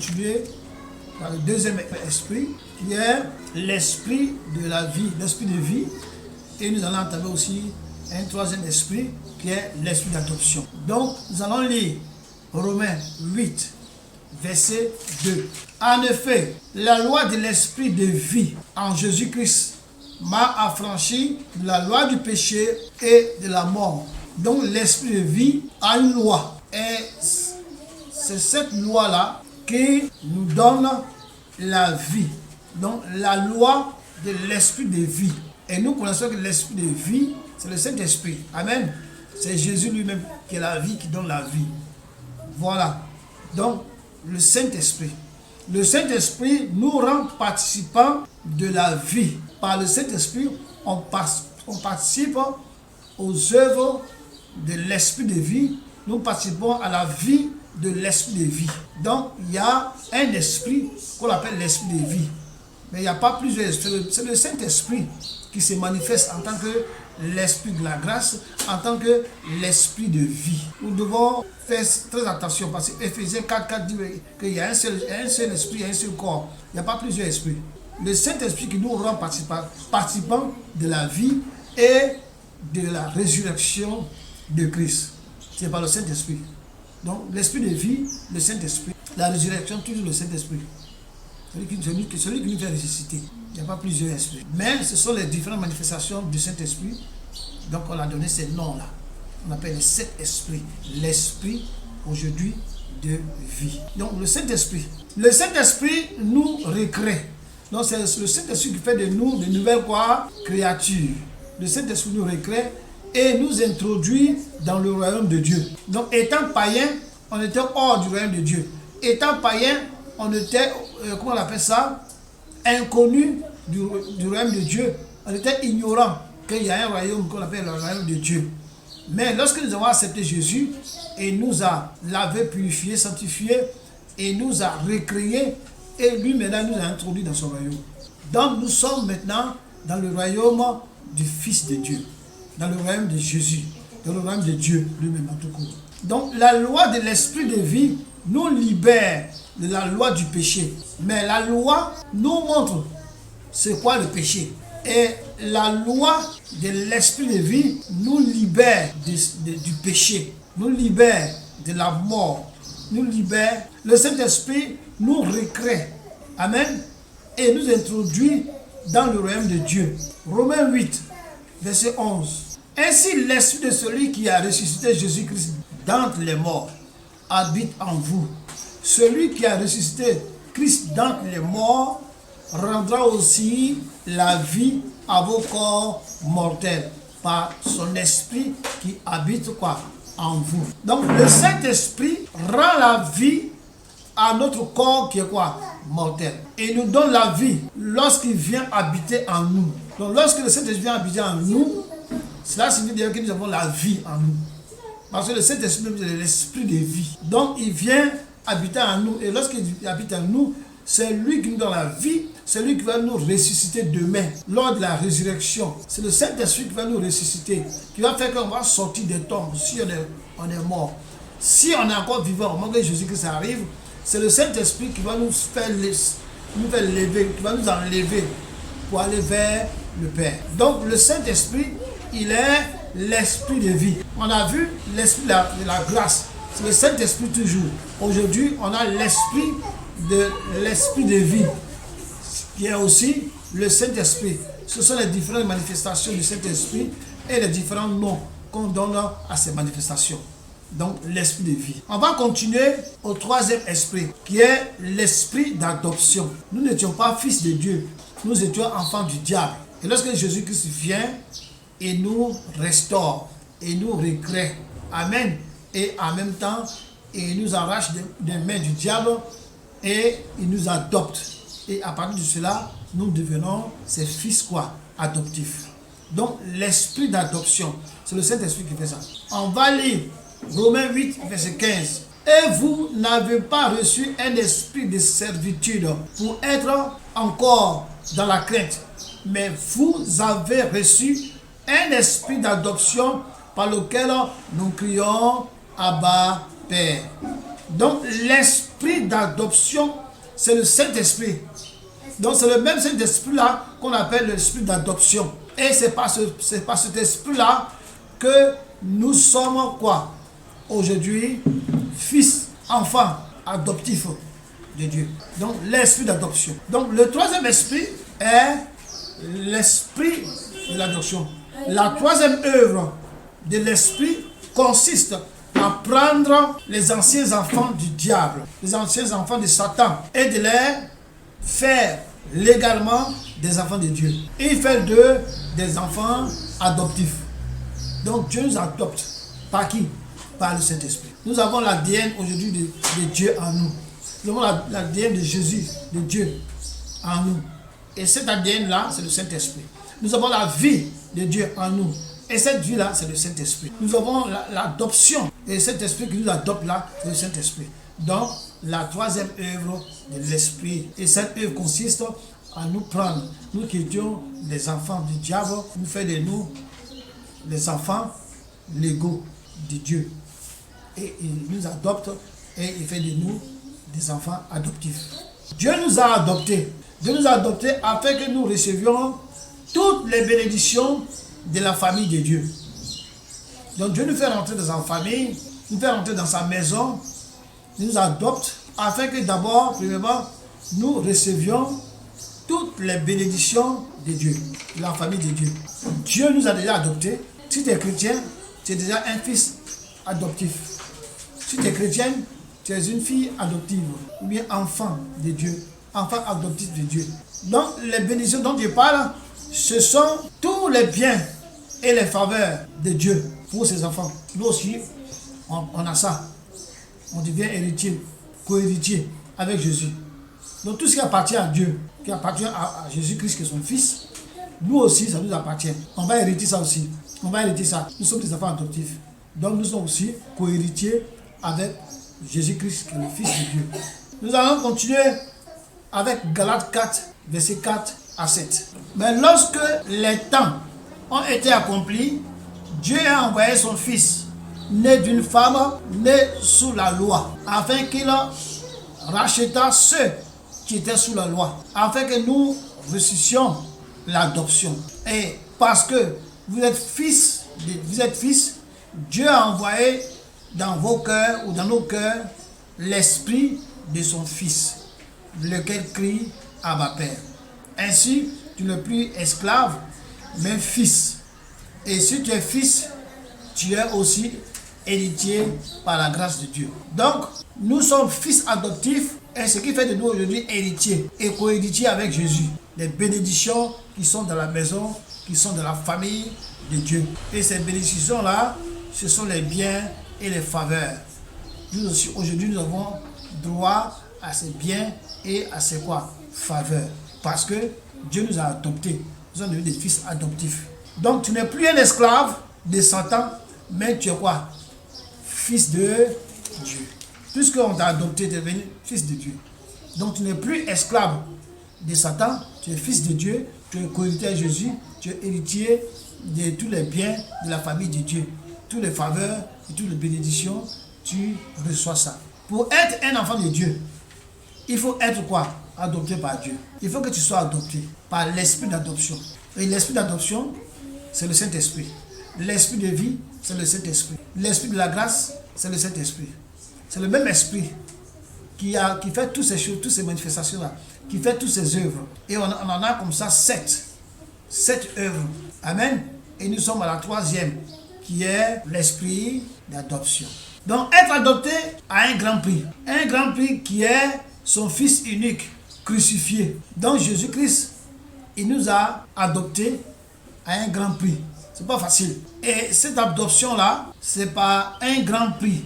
continuer par le deuxième esprit, qui est l'esprit de la vie, l'esprit de vie. Et nous allons entamer aussi un troisième esprit, qui est l'esprit d'adoption. Donc, nous allons lire Romains 8, verset 2. En effet, la loi de l'esprit de vie en Jésus-Christ m'a affranchi de la loi du péché et de la mort. Donc, l'esprit de vie a une loi. Et c'est cette loi-là qui nous donne la vie. Donc, la loi de l'esprit de vie. Et nous connaissons que l'esprit de vie, c'est le Saint-Esprit. Amen. C'est Jésus lui-même qui est la vie, qui donne la vie. Voilà. Donc, le Saint-Esprit. Le Saint-Esprit nous rend participants de la vie. Par le Saint-Esprit, on participe aux œuvres de l'esprit de vie. Nous participons à la vie de l'esprit de vie. Donc, il y a un esprit qu'on appelle l'esprit de vie. Mais il n'y a pas plusieurs esprits. C'est le Saint-Esprit qui se manifeste en tant que l'esprit de la grâce, en tant que l'esprit de vie. Nous devons faire très attention parce que Ephésiens 4 dit qu'il y a un seul esprit, un seul corps. Il n'y a pas plusieurs esprits. Le Saint-Esprit qui nous rend participants de la vie et de la résurrection de Christ. C'est par le Saint-Esprit. Donc l'esprit de vie, le Saint-Esprit. La résurrection, toujours le Saint-Esprit. Celui qui nous fait ressusciter. Il n'y a pas plusieurs esprits. Mais ce sont les différentes manifestations du Saint-Esprit. Donc on a donné ces noms-là. On appelle les 7 esprits. L'esprit, aujourd'hui, de vie. Donc le Saint-Esprit. Le Saint-Esprit nous recrée. Donc c'est le Saint-Esprit qui fait de nous de nouvelles créatures. Le Saint-Esprit nous recrée et nous introduit dans le royaume de Dieu. Donc étant païen, on était hors du royaume de Dieu. Étant païen, on était, comment on appelle ça, inconnu du royaume de Dieu. On était ignorant qu'il y a un royaume qu'on appelle le royaume de Dieu. Mais lorsque nous avons accepté Jésus, il nous a lavé, purifié, sanctifié, et nous a recréé, et lui maintenant nous a introduit dans son royaume. Donc nous sommes maintenant dans le royaume du Fils de Dieu, dans le royaume de Jésus, dans le royaume de Dieu lui-même en tout cas. Donc la loi de l'esprit de vie nous libère de la loi du péché. Mais la loi nous montre c'est quoi le péché. Et la loi de l'esprit de vie nous libère du péché, nous libère de la mort, nous libère. Le Saint-Esprit nous recrée. Amen. Et nous introduit dans le royaume de Dieu. Romains 8, verset 11. Ainsi l'esprit de celui qui a ressuscité Jésus-Christ d'entre les morts habite en vous. Celui qui a ressuscité Christ d'entre les morts rendra aussi la vie à vos corps mortels par son esprit qui habite quoi? En vous. Donc le Saint-Esprit rend la vie à notre corps qui est quoi? Mortel. Et nous donne la vie lorsqu'il vient habiter en nous. Donc lorsque le Saint-Esprit vient habiter en nous, cela signifie que nous avons la vie en nous. Parce que le Saint-Esprit c'est l'esprit de vie. Donc il vient habiter en nous. Et lorsqu'il habite en nous, c'est lui qui nous donne la vie. C'est lui qui va nous ressusciter demain, lors de la résurrection. C'est le Saint-Esprit qui va nous ressusciter, qui va faire qu'on va sortir des tombes si on est mort. Si on est encore vivant, au moment que Jésus-Christ arrive, c'est le Saint-Esprit qui va nous faire lever, qui va nous enlever pour aller vers le Père. Donc le Saint-Esprit, il est l'esprit de vie. On a vu l'esprit de la grâce. C'est le Saint-Esprit toujours. Aujourd'hui, on a l'esprit de vie, qui est aussi le Saint-Esprit. Ce sont les différentes manifestations du Saint-Esprit et les différents noms qu'on donne à ces manifestations. Donc l'esprit de vie. On va continuer au troisième esprit, qui est l'esprit d'adoption. Nous n'étions pas fils de Dieu, nous étions enfants du diable. Et lorsque Jésus-Christ vient, il nous restaure, et nous recrée. Amen. Et en même temps, il nous arrache des mains du diable et il nous adopte. Et à partir de cela, nous devenons ses fils quoi? Adoptifs. Donc l'esprit d'adoption, c'est le Saint-Esprit qui fait ça. On va lire Romains 8, verset 15. Et vous n'avez pas reçu un esprit de servitude pour être encore dans la crainte, mais vous avez reçu un esprit d'adoption par lequel nous crions Abba, Père. Donc l'esprit d'adoption, c'est le Saint-Esprit. Donc c'est le même Saint-Esprit-là qu'on appelle l'esprit d'adoption. Et c'est par cet esprit-là que nous sommes quoi? Aujourd'hui, fils, enfants, adoptifs de Dieu. Donc l'esprit d'adoption. Donc le troisième esprit est l'esprit de l'adoption. La troisième œuvre de l'esprit consiste à prendre les anciens enfants du diable, les anciens enfants de Satan, et de les faire légalement des enfants de Dieu. Il fait d'eux des enfants adoptifs. Donc Dieu nous adopte. Par qui? Par le Saint-Esprit. Nous avons l'ADN aujourd'hui de Dieu en nous. Nous avons l'ADN de Jésus, de Dieu en nous. Et cet ADN-là, c'est le Saint-Esprit. Nous avons la vie de Dieu en nous. Et cette vie-là, c'est le Saint-Esprit. Nous avons l'adoption. Et cet esprit qui nous adopte là, c'est le Saint-Esprit. Donc, la troisième œuvre de l'Esprit. Et cette œuvre consiste à nous prendre. Nous qui étions les enfants du diable, nous fait de nous les enfants légaux de Dieu. Et il nous adopte et il fait de nous des enfants adoptifs. Dieu nous a adoptés. Dieu nous a adoptés afin que nous recevions toutes les bénédictions de la famille de Dieu. Donc Dieu nous fait rentrer dans sa famille, nous fait rentrer dans sa maison, il nous adopte afin que d'abord, premièrement, nous recevions toutes les bénédictions de Dieu, de la famille de Dieu. Dieu nous a déjà adoptés. Si tu es chrétien, tu es déjà un fils adoptif. Si tu es chrétienne, tu es une fille adoptive ou bien enfant de Dieu, enfant adoptif de Dieu. Donc les bénédictions dont Dieu parle, ce sont tous les biens et les faveurs de Dieu pour ses enfants. Nous aussi, on a ça. On devient héritier, co-héritier avec Jésus. Donc tout ce qui appartient à Dieu, qui appartient à Jésus-Christ qui est son Fils, nous aussi, ça nous appartient. On va hériter ça aussi. On va hériter ça. Nous sommes des enfants adoptifs. Donc nous sommes aussi co-héritiers avec Jésus-Christ qui est le Fils de Dieu. Nous allons continuer avec Galates 4, versets 4 à 7. Mais lorsque les temps ont été accomplis, Dieu a envoyé son Fils, né d'une femme, né sous la loi, afin qu'il racheta ceux qui étaient sous la loi, afin que nous reçussions l'adoption. Et parce que vous êtes fils, Dieu a envoyé dans vos cœurs ou dans nos cœurs l'esprit de son Fils, lequel crie Abba Père. Ainsi, tu n'es plus esclave, mais fils. Et si tu es fils, tu es aussi héritier par la grâce de Dieu. Donc, nous sommes fils adoptifs et ce qui fait de nous aujourd'hui héritiers et co-héritiers avec Jésus. Les bénédictions qui sont dans la maison, qui sont dans la famille de Dieu. Et ces bénédictions-là, ce sont les biens et les faveurs. Nous aussi, aujourd'hui, nous avons droit à ces biens et à ces quoi? Faveurs. Parce que Dieu nous a adoptés. Nous sommes devenus des fils adoptifs. Donc tu n'es plus un esclave de Satan, mais tu es quoi? Fils de Dieu. Puisqu'on t'a adopté, tu es devenu fils de Dieu. Donc tu n'es plus esclave de Satan, tu es fils de Dieu, tu es co-héritier à Jésus, tu es héritier de tous les biens de la famille de Dieu. Toutes les faveurs et toutes les bénédictions, tu reçois ça. Pour être un enfant de Dieu, il faut être quoi? Adopté par Dieu. Il faut que tu sois adopté par l'esprit d'adoption. Et l'esprit d'adoption, c'est le Saint-Esprit. L'esprit de vie, c'est le Saint-Esprit. L'esprit de la grâce, c'est le Saint-Esprit. C'est le même esprit qui fait toutes ces choses, toutes ces manifestations-là, qui fait toutes ces œuvres. Et on en a comme ça 7. 7 œuvres. Amen. Et nous sommes à la troisième, qui est l'esprit d'adoption. Donc, être adopté a un grand prix. Un grand prix qui est son Fils unique, crucifié. Donc, Jésus-Christ, il nous a adoptés à un grand prix. C'est pas facile. Et cette adoption-là, c'est par un grand prix.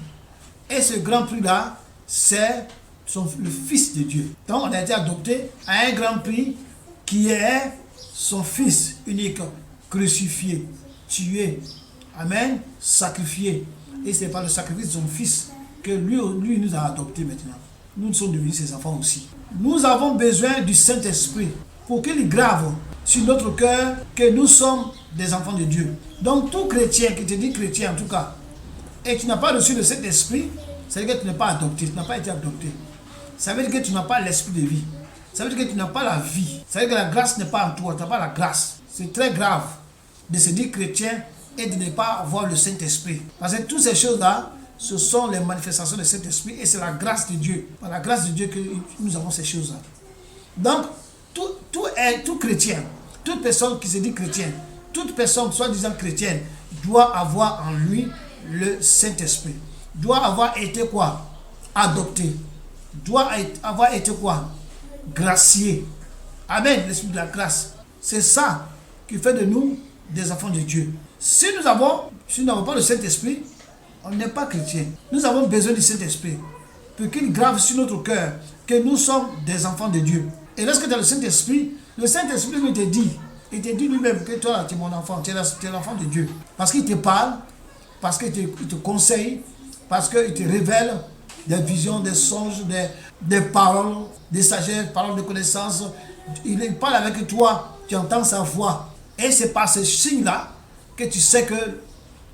Et ce grand prix-là, c'est le Fils de Dieu. Donc, on a été adopté à un grand prix qui est son Fils unique, crucifié, tué. Amen. Sacrifié. Et c'est par le sacrifice de son Fils que lui nous a adoptés maintenant. Nous sommes devenus ses enfants aussi. Nous avons besoin du Saint-Esprit pour qu'il grave sur notre cœur que nous sommes des enfants de Dieu. Donc tout chrétien qui te dit chrétien en tout cas, et qui n'a pas reçu le Saint-Esprit, ça veut dire que tu n'es pas adopté, tu n'as pas été adopté. Ça veut dire que tu n'as pas l'esprit de vie. Ça veut dire que tu n'as pas la vie. Ça veut dire que la grâce n'est pas en toi, tu n'as pas la grâce. C'est très grave de se dire chrétien et de ne pas avoir le Saint-Esprit. Parce que toutes ces choses-là, ce sont les manifestations du Saint-Esprit et c'est la grâce de Dieu. Par la grâce de Dieu que nous avons ces choses-là. Donc, tout chrétien, toute personne qui se dit chrétien, toute personne soi-disant chrétienne doit avoir en lui le Saint-Esprit. Doit avoir été quoi? Adopté. Doit avoir été quoi? Gracié. Amen, l'esprit de la grâce. C'est ça qui fait de nous des enfants de Dieu. Si nous n'avons pas le Saint-Esprit, on n'est pas chrétien. Nous avons besoin du Saint-Esprit pour qu'il grave sur notre cœur que nous sommes des enfants de Dieu. Et lorsque tu as le Saint-Esprit lui te dit, il te dit lui-même que toi, tu es mon enfant, tu es l'enfant de Dieu. Parce qu'il te parle, parce qu'il te conseille, parce qu'il te révèle des visions, des songes, des paroles, des sagesses, paroles de connaissance. Il parle avec toi, tu entends sa voix. Et c'est par ce signe-là que tu sais que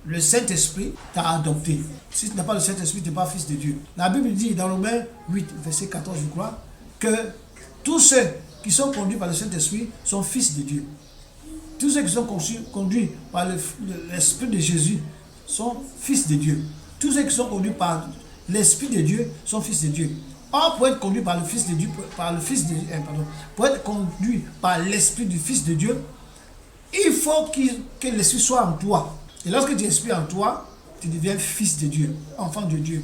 le Saint-Esprit t'a adopté. Si tu n'as pas le Saint-Esprit, tu n'es pas fils de Dieu. La Bible dit dans Romains 8, verset 14, je crois, que tous ceux qui sont conduits par le Saint-Esprit sont fils de Dieu. Tous ceux qui sont conduits par l'Esprit de Jésus sont fils de Dieu. Tous ceux qui sont conduits par l'Esprit de Dieu sont fils de Dieu. Or, pour être conduit par le Fils de Dieu, pour être conduit par l'Esprit du Fils de Dieu, il faut que l'Esprit soit en toi. Et lorsque tu es l'Esprit en toi, tu deviens fils de Dieu, enfant de Dieu,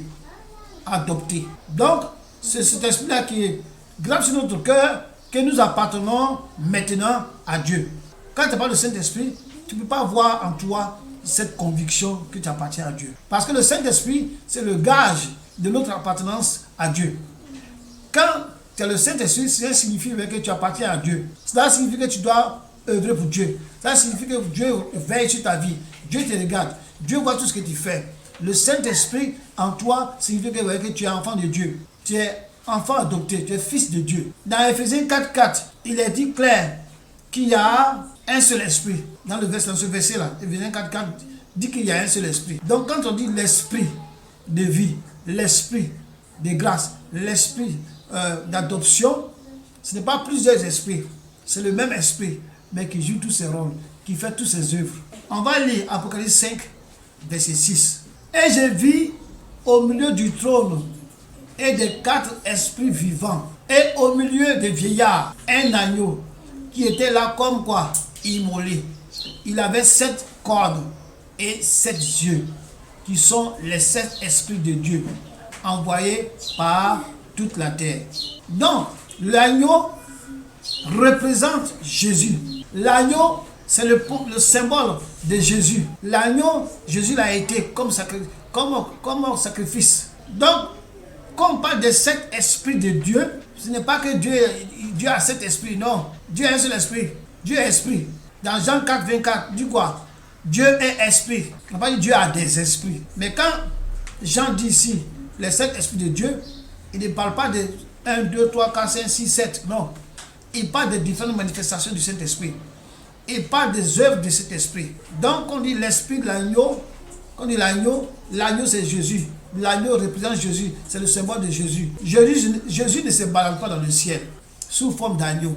adopté. Donc, c'est cet esprit-là qui est grave sur notre cœur que nous appartenons maintenant à Dieu. Quand tu n'as pas le Saint-Esprit, tu ne peux pas avoir en toi cette conviction que tu appartiens à Dieu. Parce que le Saint-Esprit, c'est le gage de notre appartenance à Dieu. Quand tu as le Saint-Esprit, cela signifie que tu appartiens à Dieu. Cela signifie que tu dois œuvrer pour Dieu. Cela signifie que Dieu veille sur ta vie. Dieu te regarde. Dieu voit tout ce que tu fais. Le Saint-Esprit en toi signifie que tu es enfant de Dieu. Tu es enfant adopté. Tu es fils de Dieu. Dans Ephésiens 4.4, il est dit clair qu'il y a un seul esprit. Dans ce verset-là, Ephésiens 4.4 dit qu'il y a un seul esprit. Donc quand on dit l'esprit de vie, l'esprit de grâce, l'esprit d'adoption, ce n'est pas plusieurs esprits. C'est le même esprit, mais qui joue tous ses rôles, qui fait toutes ses œuvres. On va lire Apocalypse 5, verset 6. Et je vis au milieu du trône et des 4 esprits vivants, et au milieu des vieillards, un agneau qui était là comme quoi? Immolé. Il avait 7 cornes et 7 yeux, qui sont les 7 esprits de Dieu, envoyés par toute la terre. Donc, l'agneau représente Jésus. L'agneau, c'est le symbole de Jésus. L'agneau, Jésus l'a été comme sacrifice. Donc, quand on parle de 7 esprits de Dieu, ce n'est pas que Dieu a 7 esprits, non. Dieu a un seul esprit. Dieu est esprit. Dans Jean 4, 24, dit quoi? Dieu est esprit. On ne pas dire Dieu a des esprits. Mais quand Jean dit ici, les 7 esprits de Dieu, il ne parle pas de 1, 2, 3, 4, 5, 6, 7. Non. Il parle de différentes manifestations du Saint-Esprit. Il parle des œuvres de cet esprit. Donc, on dit l'esprit de l'agneau. Quand on dit l'agneau c'est Jésus. L'agneau représente Jésus. C'est le symbole de Jésus. Jésus ne se balade pas dans le ciel sous forme d'agneau.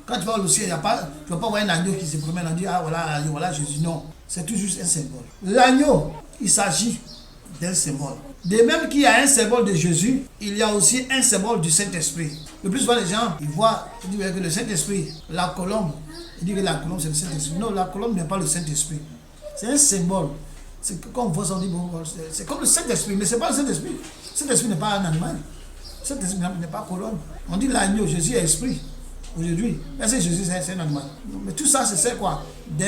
Quand tu vas au ciel, tu ne vas pas voir un agneau qui se promène. On dit, ah voilà Jésus. Non, c'est tout juste un symbole. L'agneau, il s'agit d'un symbole. De même qu'il y a un symbole de Jésus, il y a aussi un symbole du Saint-Esprit. Le plus souvent, les gens, ils voient, ils disent que le Saint-Esprit, la colombe, ils disent que la colombe, c'est le Saint-Esprit. Non, la colombe n'est pas le Saint-Esprit. C'est un symbole. C'est quand on voit ça, on dit, bon, c'est comme le Saint-Esprit, mais ce n'est pas le Saint-Esprit. Le Saint-Esprit n'est pas un animal. Le Saint-Esprit n'est pas colombe. On dit l'agneau, Jésus est esprit. Aujourd'hui, est-ce que Jésus c'est un animal? Mais tout ça, c'est quoi? Des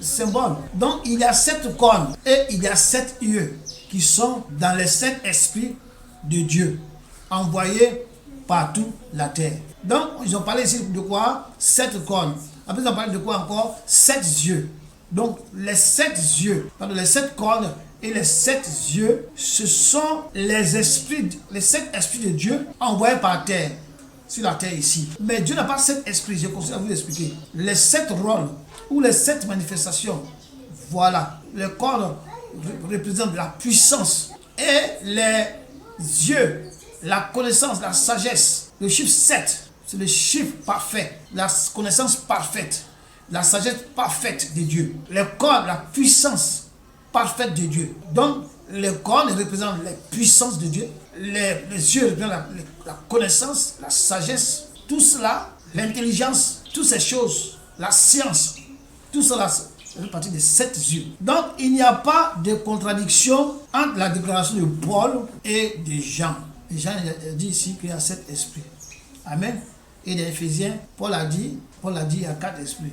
symboles. Donc, il y a 7 cornes et il y a 7 yeux qui sont dans les 7 esprits de Dieu, envoyés par toute la terre. Donc, ils ont parlé ici de quoi? 7 cornes. Après, ils ont parlé de quoi encore? 7 yeux. Donc, les 7 yeux, pardon, les 7 cornes et les 7 yeux, ce sont les esprits, les 7 esprits de Dieu envoyés par terre, sur la terre ici. Mais Dieu n'a pas 7 esprits, je conseille à vous expliquer. Les 7 rôles ou les 7 manifestations, voilà. Les cornes représentent la puissance et les Dieu, la connaissance, la sagesse, le chiffre 7, c'est le chiffre parfait, la connaissance parfaite, la sagesse parfaite de Dieu. Les cornes, la puissance parfaite de Dieu. Donc, les cornes représentent les puissances de Dieu. Les yeux représentent la connaissance, la sagesse, tout cela, l'intelligence, toutes ces choses, la science, tout cela fait partie des 7 yeux. Donc, il n'y a pas de contradiction entre la déclaration de Paul et de Jean. Et Jean dit ici qu'il y a 7 esprits. Amen. Et dans Éphésiens, Paul a dit, il y a 4 esprits.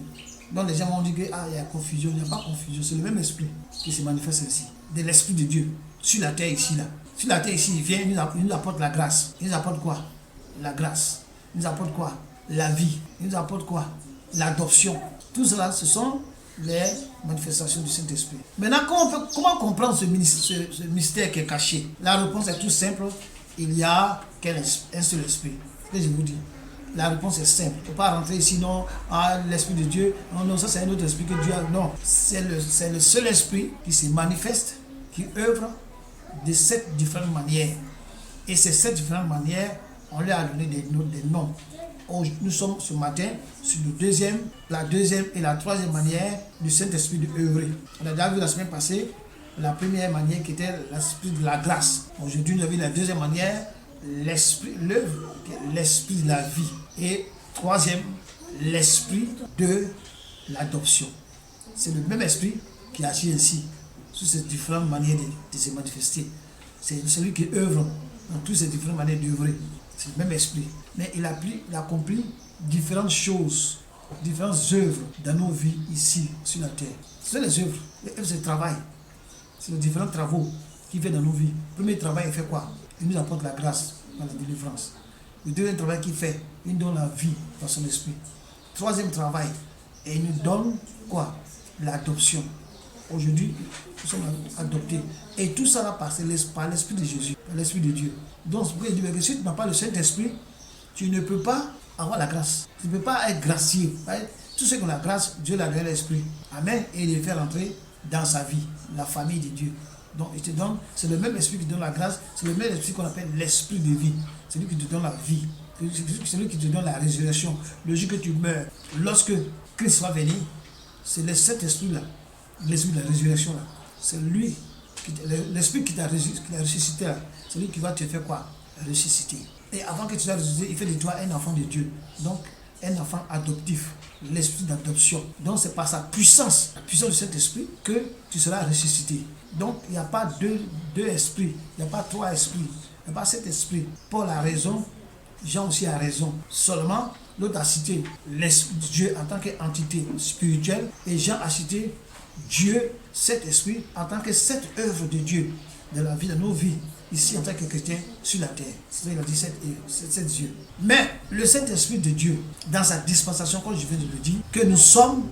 Donc les gens vont dire qu'il y a confusion. Il n'y a pas confusion. C'est le même esprit qui se manifeste ici. De l'esprit de Dieu. Sur la terre ici, là. Sur la terre ici, il vient, il nous apporte la grâce. Il nous apporte quoi? La grâce. Il nous apporte quoi? La vie. Il nous apporte quoi? L'adoption. Tout cela, ce sont les manifestations du Saint-Esprit. Maintenant, comment comprendre ce mystère qui est caché? La réponse est tout simple. Il y a un seul esprit. Ce que je vous dis. La réponse est simple. Il ne faut pas rentrer ici, non, l'esprit de Dieu. Non, ça c'est un autre esprit que Dieu a. Non, c'est le seul esprit qui se manifeste, qui œuvre de 7 différentes manières. Et ces 7 différentes manières, on leur a donné des noms. Nous sommes ce matin sur la deuxième et la troisième manière du Saint-Esprit de œuvrer. On a déjà vu la semaine passée la première manière qui était l'esprit de la grâce. Aujourd'hui, nous avons vu la deuxième manière, l'esprit de la vie. Et troisième, l'esprit de l'adoption. C'est le même esprit qui agit ainsi, sur ces différentes manières de se manifester. C'est celui qui œuvre dans toutes ces différentes manières d'œuvrer. C'est le même esprit. Mais il accomplit différentes choses, différentes œuvres dans nos vies ici, sur la terre. Ce sont les œuvres, c'est le travail. C'est les différents travaux qu'il fait dans nos vies. Le premier travail, il fait quoi? Il nous apporte la grâce dans la délivrance. Le deuxième travail qu'il fait, il nous donne la vie dans son esprit. Troisième travail, et il nous donne quoi? L'adoption. Aujourd'hui, nous sommes adoptés. Et tout ça va passer par l'Esprit de Jésus, par l'Esprit de Dieu. Donc, si tu n'as pas le Saint-Esprit, tu ne peux pas avoir la grâce. Tu ne peux pas être gracieux. Tout ce qui a la grâce, Dieu l'a donné l'Esprit. Amen. Et il les fait rentrer dans sa vie, la famille de Dieu. Donc, il te donne, c'est le même esprit qui donne la grâce, c'est le même esprit qu'on appelle l'esprit de vie. C'est lui qui te donne la vie, c'est lui qui te donne la résurrection. Le jour que tu meurs, lorsque Christ va venir, c'est cet esprit-là, l'esprit de la résurrection là. C'est lui, l'esprit qui t'a ressuscité là, c'est lui qui va te faire quoi? Ressusciter. Et avant que tu sois ressuscité, il fait de toi un enfant de Dieu. Donc, un enfant adoptif, l'esprit d'adoption. Donc c'est par sa puissance, la puissance de cet esprit, que tu seras ressuscité. Donc il n'y a pas deux esprits, il n'y a pas 3 esprits, il n'y a pas 7 esprits. Paul a raison, Jean aussi a raison. Seulement, l'autre a cité Dieu en tant qu'entité spirituelle et Jean a cité Dieu, cet esprit, en tant que cette œuvre de Dieu dans la vie, dans nos vies, ici en tant que chrétiens sur la terre. C'est-à-dire il a dit 7 yeux. Mais le Saint-Esprit de Dieu, dans sa dispensation, comme je viens de le dire, que nous sommes,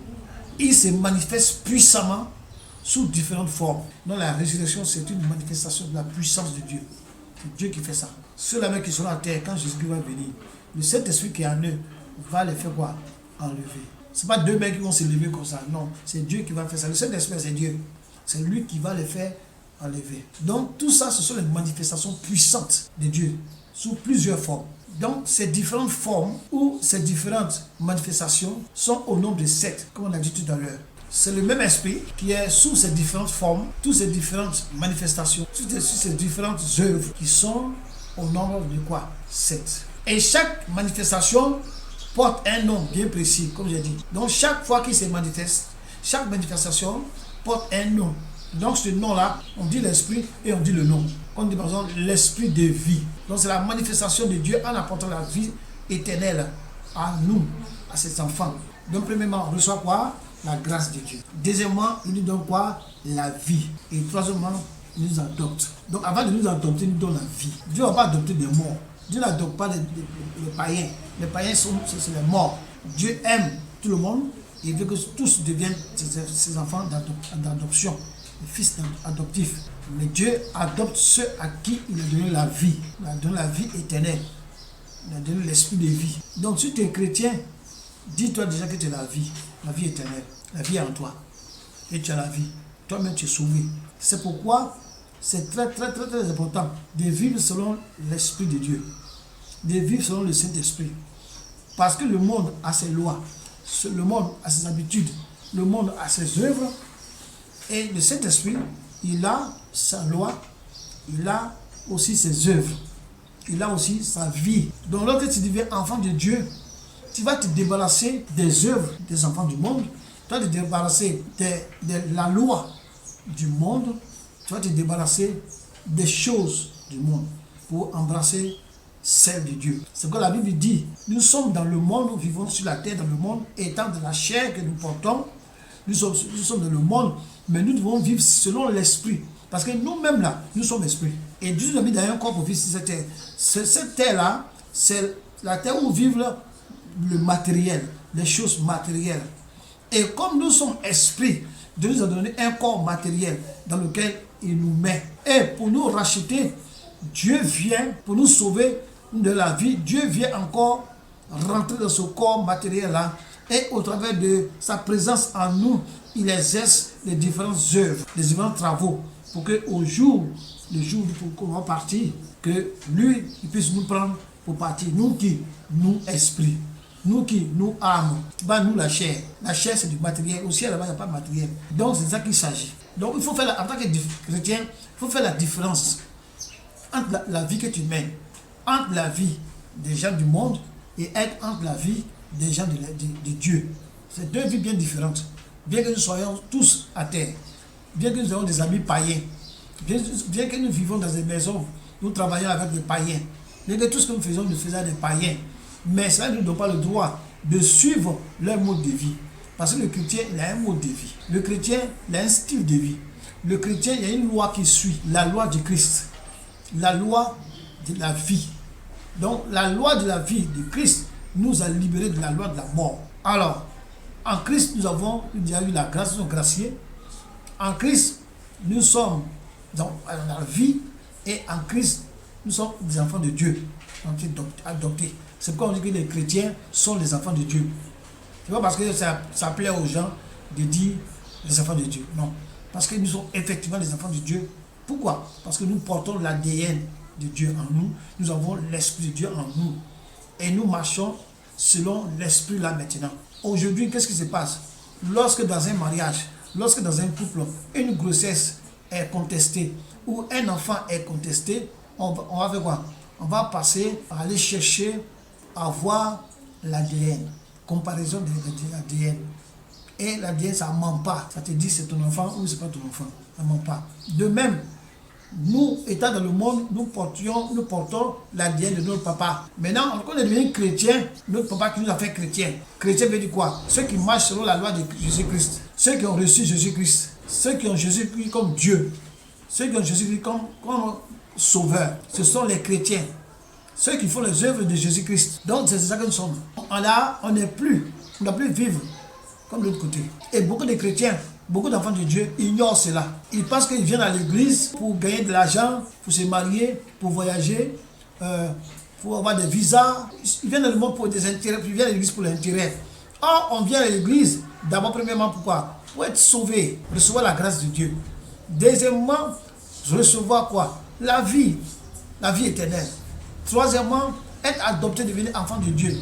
il se manifeste puissamment sous différentes formes. Donc la résurrection, c'est une manifestation de la puissance de Dieu. C'est Dieu qui fait ça. Ceux-là qui sont à terre, quand Jésus va venir, le Saint-Esprit qui est en eux va les faire quoi? Enlever. Ce n'est pas 2 mecs qui vont se lever comme ça. Non, c'est Dieu qui va faire ça. Le Saint-Esprit, c'est Dieu. C'est lui qui va les faire enlever. Donc tout ça, ce sont les manifestations puissantes de Dieu sous plusieurs formes. Donc ces différentes formes ou ces différentes manifestations sont au nombre de 7, comme on a dit tout à l'heure. C'est le même esprit qui est sous ces différentes formes, toutes ces différentes manifestations, toutes ces différentes œuvres qui sont au nombre de quoi? 7. Et chaque manifestation porte un nom bien précis, comme j'ai dit. Donc chaque fois qu'il se manifeste, chaque manifestation porte un nom. Donc ce nom-là, on dit l'esprit et on dit le nom. On dit par exemple l'esprit de vie. Donc c'est la manifestation de Dieu en apportant la vie éternelle à nous, à ses enfants. Donc premièrement, on reçoit quoi? La grâce de Dieu. Deuxièmement, il nous donne quoi? La vie. Et troisièmement, il nous adopte. Donc avant de nous adopter, il nous donne la vie. Dieu ne va pas adopter des morts. Dieu n'adopte pas les païens. Les païens, c'est les morts. Dieu aime tout le monde. Et il veut que tous deviennent ses enfants d'adoption. Les fils adoptifs. Mais Dieu adopte ceux à qui il a donné la vie. Il a donné la vie éternelle. Il a donné l'esprit de vie. Donc si tu es chrétien, dis-toi déjà que tu as la vie éternelle. La vie est en toi. Et tu as la vie. Toi-même tu es sauvé. C'est pourquoi c'est très, très, très, très important de vivre selon l'Esprit de Dieu, de vivre selon le Saint-Esprit. Parce que le monde a ses lois, le monde a ses habitudes, le monde a ses œuvres, et le Saint-Esprit, il a sa loi, il a aussi ses œuvres, il a aussi sa vie. Donc lorsque tu deviens enfant de Dieu, tu vas te débarrasser des œuvres des enfants du monde, tu vas te débarrasser de la loi du monde, tu vas te débarrasser des choses du monde pour embrasser celle de Dieu. C'est pourquoi la Bible dit, nous sommes dans le monde, nous vivons sur la terre dans le monde, étant de la chair que nous portons, nous sommes dans le monde, mais nous devons vivre selon l'esprit. Parce que nous-mêmes là, nous sommes esprits. Et Dieu nous a mis dans un corps pour vivre sur cette terre. Cette terre-là, c'est la terre où vivent le matériel, les choses matérielles. Et comme nous sommes esprits, Dieu nous a donné un corps matériel dans lequel il nous met. Et pour nous racheter, Dieu vient pour nous sauver de la vie. Dieu vient encore rentrer dans ce corps matériel-là. Et au travers de sa présence en nous, il exerce les différentes œuvres, les différents travaux. Pour que le jour où on va partir, que lui, il puisse nous prendre pour partir. Nous qui, nous esprit. Nous qui, nous âmes. Bah, nous la chair. La chair, c'est du matériel. Au ciel, là-bas, il n'y a pas de matériel. Donc, c'est ça qu'il s'agit. Donc, il faut faire, en tant que chrétien, il faut faire la différence entre la vie que tu mènes, entre la vie des gens du monde et entre la vie des gens de Dieu. C'est deux vies bien différentes. Bien que nous soyons tous à terre, bien que nous ayons des amis païens, bien que nous vivons dans des maisons, nous travaillons avec des païens, bien que tout ce que nous faisons des païens, mais cela ne nous donne pas le droit de suivre leur mode de vie. Parce que le chrétien, il a un mode de vie. Le chrétien, il a un style de vie. Le chrétien, il y a une loi qui suit, la loi du Christ, la loi de la vie. Donc, la loi de la vie de Christ nous a libérés de la loi de la mort. Alors, en Christ, nous avons eu la grâce, nous sommes graciés. En Christ, nous sommes dans la vie, et en Christ, nous sommes des enfants de Dieu, adoptés. C'est pourquoi on dit que les chrétiens sont les enfants de Dieu. C'est pas parce que ça plaît aux gens de dire les enfants de Dieu. Non. Parce que nous sommes effectivement les enfants de Dieu. Pourquoi? Parce que nous portons l'ADN de Dieu en nous. Nous avons l'Esprit de Dieu en nous. Et nous marchons selon l'Esprit là maintenant. Aujourd'hui, qu'est-ce qui se passe? Lorsque dans un mariage, lorsque dans un couple, une grossesse est contestée ou un enfant est contesté, on va faire quoi? On va passer à aller chercher à voir l'ADN, comparaison de l'ADN. Et l'ADN, ça ne ment pas. Ça te dit c'est ton enfant ou c'est pas ton enfant. Ça ne ment pas. De même, nous, étant dans le monde, nous portons l'ADN de notre papa. Maintenant, quand on est devenu chrétien, notre papa qui nous a fait chrétien. Chrétien veut dire quoi? Ceux qui marchent selon la loi de Jésus-Christ. Ceux qui ont reçu Jésus-Christ. Ceux qui ont Jésus-Christ comme Dieu. Ceux qui ont Jésus-Christ comme sauveur. Ce sont les chrétiens. Ceux qui font les œuvres de Jésus-Christ. Donc, c'est ça que nous sommes. On ne doit plus vivre comme de l'autre côté. Et beaucoup de chrétiens, beaucoup d'enfants de Dieu ignorent cela. Ils pensent qu'ils viennent à l'église pour gagner de l'argent, pour se marier, pour voyager, pour avoir des visas. Ils viennent dans le monde pour des intérêts, puis ils viennent à l'église pour l'intérêt. Or, on vient à l'église, d'abord, premièrement, pourquoi? Pour être sauvé, recevoir la grâce de Dieu. Deuxièmement, recevoir quoi? La vie éternelle. Troisièmement, être adopté, devenir enfant de Dieu.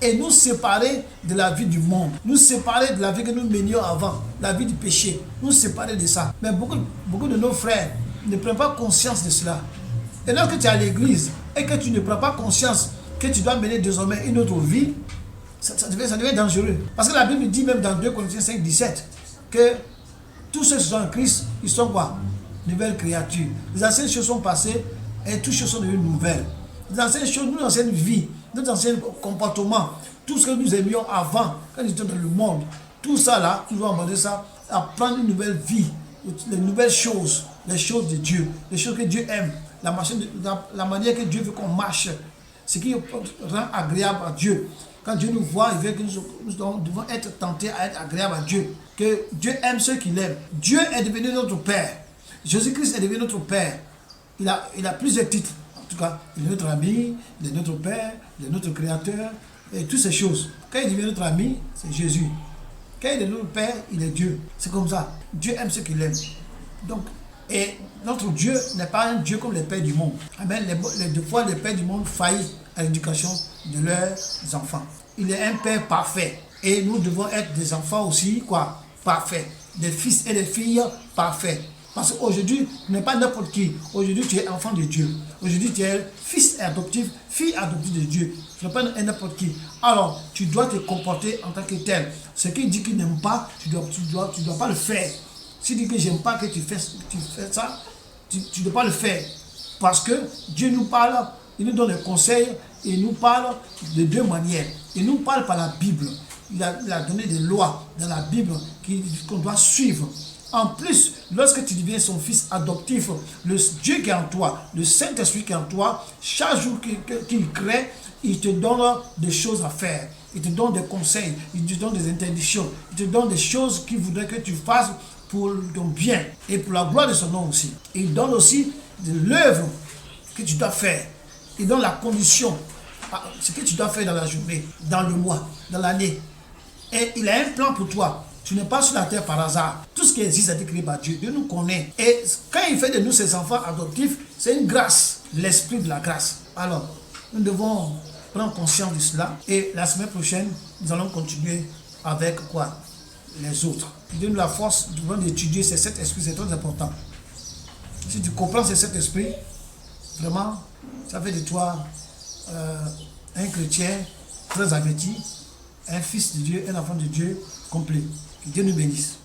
Et nous séparer de la vie du monde. Nous séparer de la vie que nous menions avant, la vie du péché. Nous séparer de ça. Mais beaucoup de nos frères ne prennent pas conscience de cela. Et lorsque tu es à l'église et que tu ne prends pas conscience que tu dois mener désormais une autre vie, ça devient dangereux. Parce que la Bible dit même dans 2 Corinthiens 5, 17 que tous ceux qui sont en Christ, ils sont quoi? Nouvelles créatures. Les anciennes choses sont passées et toutes choses sont devenues nouvelles. Les anciennes choses, notre ancienne vie, notre ancien comportement, tout ce que nous aimions avant, quand nous étions dans le monde, tout ça là, nous devons demander ça, à prendre une nouvelle vie, les nouvelles choses, les choses de Dieu, les choses que Dieu aime, la manière que Dieu veut qu'on marche, ce qui rend agréable à Dieu. Quand Dieu nous voit, il veut que nous devons être tentés à être agréables à Dieu, que Dieu aime ceux qu'il aime. Dieu est devenu notre Père. Jésus-Christ est devenu notre Père. Il a plusieurs titres. En tout cas, il est notre ami, il est notre Père, il est notre Créateur, et toutes ces choses. Quand il devient notre ami, c'est Jésus. Quand il est notre Père, il est Dieu. C'est comme ça. Dieu aime ceux qu'il aime. Donc, Et notre Dieu n'est pas un Dieu comme les pères du monde. Amen. Des fois, les pères du monde faillissent à l'éducation de leurs enfants. Il est un père parfait. Et nous devons être des enfants aussi, quoi, parfaits. Des fils et des filles parfaits. Parce qu'aujourd'hui, tu n'es pas n'importe qui. Aujourd'hui, tu es enfant de Dieu. Aujourd'hui, tu es fils adoptif, fille adoptive de Dieu. Tu n'es pas n'importe qui. Alors, tu dois te comporter en tant que tel. Ce qu'il dit qu'il n'aime pas, tu dois pas le faire. S'il dit que j'aime pas que tu fais ça, tu ne dois pas le faire. Parce que Dieu nous parle, il nous donne des conseils, et il nous parle de deux manières. Il nous parle par la Bible. Il a donné des lois dans la Bible qu'on doit suivre. En plus, lorsque tu deviens son fils adoptif, le Dieu qui est en toi, le Saint-Esprit qui est en toi, chaque jour qu'il crée, il te donne des choses à faire. Il te donne des conseils, il te donne des interdictions, il te donne des choses qu'il voudrait que tu fasses pour ton bien et pour la gloire de son nom aussi. Il donne aussi de l'œuvre que tu dois faire. Il donne la condition, ce que tu dois faire dans la journée, dans le mois, dans l'année. Et il a un plan pour toi. Tu n'es pas sur la terre par hasard. Tout ce qui existe a été créé par Dieu. Dieu nous connaît. Et quand il fait de nous ses enfants adoptifs, c'est une grâce, l'esprit de la grâce. Alors, nous devons prendre conscience de cela. Et la semaine prochaine, nous allons continuer avec quoi? Les autres. Dieu nous la force d'étudier ces 7 esprits, c'est très important. Si tu comprends ces 7 esprits, vraiment, ça fait de toi un chrétien très averti, un fils de Dieu, un enfant de Dieu complet. Que Dieu nous bénisse.